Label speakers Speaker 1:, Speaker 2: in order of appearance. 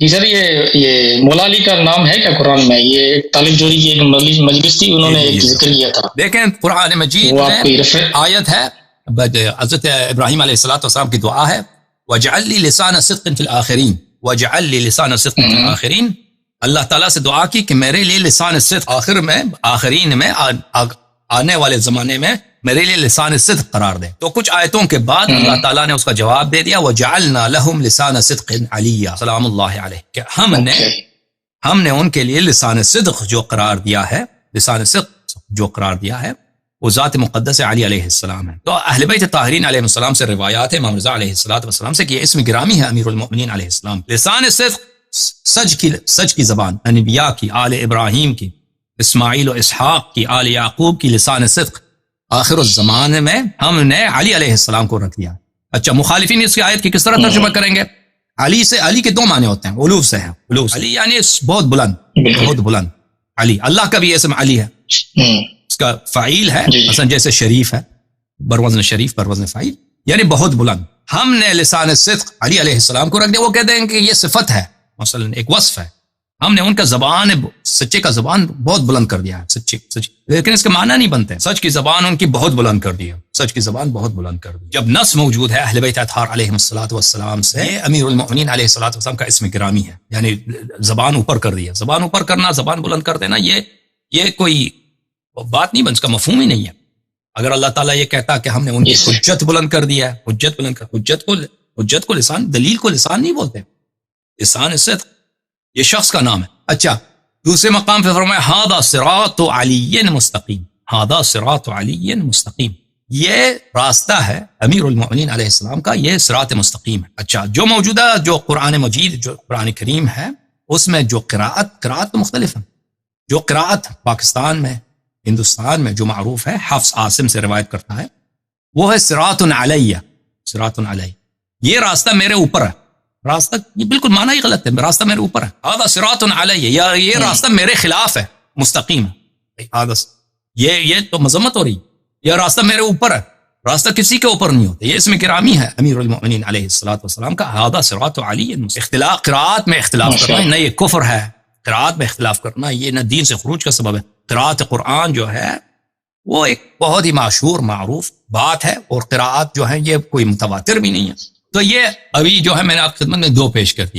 Speaker 1: جی سر، یہ مولا علی کا نام ہے کیا قرآن میں؟ یہ ایک طالب جوڑی کی ایک مجلس تھی، انہوں نے ایک ذکر کیا تھا.
Speaker 2: دیکھیں قرآن مجید میں آیت ہے، حضرت ابراہیم علیہ السلام کی دعا ہے، وَاجْعَلْ لِي لِسَانَ صِدْقٍ فِي الْآخِرِينَ، وَاجْعَلْ لِي لِسَانَ صِدْقٍ فِي الْآخِرِينَ. اللہ تعالیٰ سے دعا کی کہ میرے لیے لسان صدق آخر میں، آخرین میں، آنے والے زمانے میں میرے لیے لسان صدق قرار دے. تو کچھ آیتوں کے بعد اللہ تعالیٰ نے اس کا جواب دے دیا، وَجَعَلْنَا لَهُمْ لِسَانَ صِدْقٍ عَلِيًّا، سلام اللہ علیہ، کہ ہم نے ان کے لیے لسان صدق جو قرار دیا ہے، لسان صدق جو قرار دیا ہے وہ ذات مقدس علی علیہ السلام ہے. تو اہل بیت طاہرین علیہ السلام سے روایات ہے، امام رضا علیہ السلام سے کہ یہ اسم گرامی ہے امیر المؤمنین علیہ السلام. لسان صدق سچ کی زبان، انبیاء کی، آل ابراہیم کی، اسماعیل و اسحاق کی، آل یعقوب کی لسان صدق آخر الزمان میں ہم نے علی علیہ السلام کو رکھ دیا. اچھا، مخالفین اس کی آیت کی کس طرح ترجمہ کریں گے؟ علی کے دو معنی ہوتے ہیں، علو سے ہے، علو علی یعنی بہت بلند علی. اللہ کا بھی اسم علی ہے، اس کا فاعل ہے مثلا جیسے شریف ہے، بروزن شریف، بروزن فاعل، یعنی بہت بلند. ہم نے لسان صدق علی علیہ السلام کو رکھ دیا. وہ کہتے ہیں کہ یہ صفت ہے، مثلا ایک وصف ہے، ہم نے ان کا زبان، سچے کا زبان بہت بلند کر دیا ہے، سچ، لیکن اس کے معنی نہیں بنتے. سچ کی زبان ان کی بہت بلند کر دی ہے، سچ کی زبان بہت بلند کر دی. جب نص موجود ہے اہل بیت اطہار علیہ السلام سے، امیر المؤمنین علیہ السلام کا اسم گرامی ہے، یعنی زبان اوپر کر دی ہے. زبان اوپر کرنا، زبان بلند کر دینا، یہ کوئی بات نہیں بن، اس کا مفہوم ہی نہیں ہے. اگر اللہ تعالیٰ یہ کہتا کہ ہم نے ان کی حجت بلند کر دیا ہے، حجت کو لسان، دلیل کو لسان نہیں بولتے، لسان صدق یہ شخص کا نام ہے. اچھا، دوسرے مقام پہ فرمایا ھذا صراط علی مستقیم، ھذا صراط علی مستقیم، یہ راستہ ہے امیر المؤمنین علیہ السلام کا، یہ صراط مستقیم ہے. اچھا، جو موجودہ جو قرآن مجید، جو قرآن کریم ہے، اس میں جو قراءت تو مختلف ہیں. جو قراءت پاکستان میں، ہندوستان میں جو معروف ہے، حفص عاصم سے روایت کرتا ہے، وہ ہے صراط علیہ، صراط علیہ، یہ راستہ میرے اوپر ہے. راستہ یہ بالکل معنی ہی غلط ہے، راستہ میرے اوپر ہے. ھذا صراط علیہ، یا یہ راستہ میرے خلاف ہے، مستقیم ہے. یہ تو مذمت ہو رہی، یہ راستہ میرے اوپر ہے، راستہ کسی کے اوپر نہیں ہوتا. یہ اسم گرامی ہے امیر المؤمنین علیہ السلام کا، ھذا صراط علی. اختلاف قراءت میں اختلاف کرنا نہ یہ کفر ہے، قراءت میں اختلاف کرنا یہ نہ دین سے خروج کا سبب ہے. قراءت قرآن جو ہے وہ ایک بہت ہی مشہور معروف بات ہے، اور قراءت جو ہے یہ کوئی متواتر بھی نہیں ہے. تو یہ ابھی جو ہے میں نے آپ کی خدمت میں دو پیش کر دی ہے.